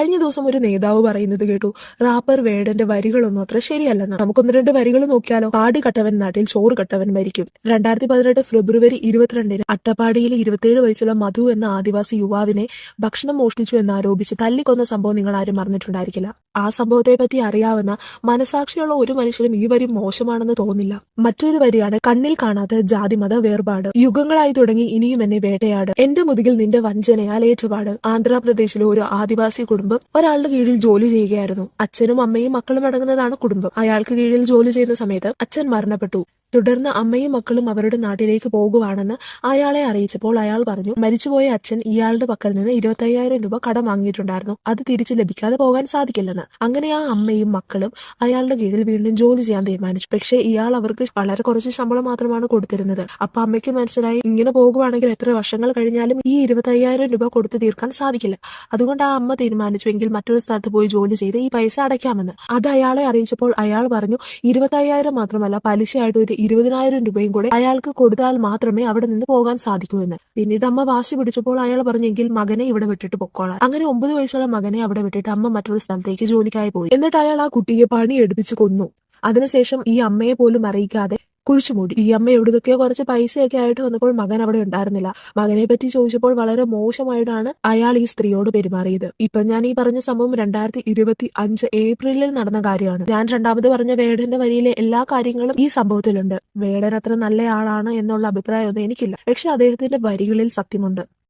കഴിഞ്ഞ ദിവസം ഒരു നേതാവ് പറയുന്നത് കേട്ടു, റാപ്പർ വേടന്റെ വരികളൊന്നും അത്ര ശരിയല്ലെന്ന്. നമുക്കൊന്ന് രണ്ട് വരികൾ നോക്കിയാലോ. കാട് കട്ടവൻ നാട്ടിൽ ചോറ് കട്ടവൻ മരിക്കും. 2018 ഫെബ്രുവരി 22 അട്ടപ്പാടിയിലെ 27 വയസ്സുള്ള മധു എന്ന ആദിവാസി യുവാവിനെ ഭക്ഷണം മോഷ്ടിച്ചു എന്നാരോപിച്ച് തല്ലിക്കൊന്ന സംഭവം നിങ്ങൾ ആരും മറന്നിട്ടുണ്ടായിരിക്കില്ല. ആ സംഭവത്തെ പറ്റി അറിയാവുന്ന മനസാക്ഷിയുള്ള ഒരു മനുഷ്യനും ഈ വരി മോശമാണെന്ന് തോന്നില്ല. മറ്റൊരു വരിയാണ്, കണ്ണിൽ കാണാത്ത ജാതിമത വേർപാട്, യുഗങ്ങളായി തുടങ്ങി ഇനിയും എന്നെ വേട്ടയാട്, എന്റെ മുതുകിൽ നിന്റെ വഞ്ചനയാൽ ഏറ്റുപാട്. ആന്ധ്രാപ്രദേശിലെ ഒരു ആദിവാസി കുടുംബം ഒരാളുടെ കീഴിൽ ജോലി ചെയ്യുകയായിരുന്നു. അച്ഛനും അമ്മയും മക്കളും അടങ്ങുന്നതാണ് കുടുംബം. അയാൾക്ക് കീഴിൽ ജോലി ചെയ്യുന്ന സമയത്ത് അച്ഛൻ മരണപ്പെട്ടു. തുടർന്ന് അമ്മയും മക്കളും അവരുടെ നാട്ടിലേക്ക് പോകുവാണെന്ന് അയാളെ അറിയിച്ചപ്പോൾ അയാൾ പറഞ്ഞു, മരിച്ചുപോയ അച്ഛൻ ഇയാളുടെ പക്കൽ നിന്ന് 25,000 രൂപ കടം വാങ്ങിയിട്ടുണ്ടായിരുന്നു, അത് തിരിച്ചു ലഭിക്കാതെ പോകാൻ സാധിക്കില്ലെന്ന്. അങ്ങനെ ആ അമ്മയും മക്കളും അയാളുടെ കീഴിൽ വീണ്ടും ജോലി ചെയ്യാൻ തീരുമാനിച്ചു. പക്ഷേ ഇയാൾ അവർക്ക് വളരെ കുറച്ച് ശമ്പളം മാത്രമാണ് കൊടുത്തിരുന്നത്. അപ്പൊ അമ്മയ്ക്ക് മനസ്സിലായി, ഇങ്ങനെ പോകുവാണെങ്കിൽ എത്ര വർഷങ്ങൾ കഴിഞ്ഞാലും ഈ 25,000 രൂപ കൊടുത്തു തീർക്കാൻ സാധിക്കില്ല. അതുകൊണ്ട് ആ അമ്മ തീരുമാനിച്ചു, എങ്കിൽ മറ്റൊരു സ്ഥലത്ത് പോയി ജോലി ചെയ്ത് ഈ പൈസ അടയ്ക്കാമെന്ന്. അത് അയാളെ അറിയിച്ചപ്പോൾ അയാൾ പറഞ്ഞു, 25,000 മാത്രമല്ല, പലിശയായിട്ട് ഒരു 20,000 രൂപയും കൂടെ അയാൾക്ക് കൊടുത്താൽ മാത്രമേ അവിടെ നിന്ന് പോകാൻ സാധിക്കൂ എന്ന്. പിന്നീട് അമ്മ വാശി പിടിച്ചപ്പോൾ അയാൾ പറഞ്ഞെങ്കിൽ മകനെ ഇവിടെ വിട്ടിട്ട് പൊക്കോളാം. അങ്ങനെ 9 വയസ്സുള്ള മകനെ അവിടെ വിട്ടിട്ട് അമ്മ മറ്റൊരു സ്ഥലത്തേക്ക് ജോലിക്കായി പോയി. എന്നിട്ട് അയാൾ ആ കുട്ടിയെ പണി എടുപ്പിച്ച് കൊന്നു. അതിനുശേഷം ഈ അമ്മയെ പോലും അറിയിക്കാതെ കുഴിച്ചുമൂടി. ഈ അമ്മ എവിടുന്നൊക്കെയോ കുറച്ച് പൈസയൊക്കെ ആയിട്ട് വന്നപ്പോൾ മകൻ അവിടെ ഉണ്ടായിരുന്നില്ല. മകനെ പറ്റി ചോദിച്ചപ്പോൾ വളരെ മോശമായിട്ടാണ് അയാൾ ഈ സ്ത്രീയോട് പെരുമാറിയത്. ഇപ്പൊ ഞാൻ ഈ പറഞ്ഞ സംഭവം 2025 ഏപ്രിലിൽ നടന്ന കാര്യമാണ്. ഞാൻ രണ്ടാമത് പറഞ്ഞ വേടന്റെ വരിയിലെ എല്ലാ കാര്യങ്ങളും ഈ സംഭവത്തിലുണ്ട്. വേടൻ അത്ര നല്ല ആളാണ് എന്നുള്ള അഭിപ്രായമൊന്നും എനിക്കില്ല. പക്ഷെ അദ്ദേഹത്തിന്റെ വരികളിൽ സത്യമുണ്ട്.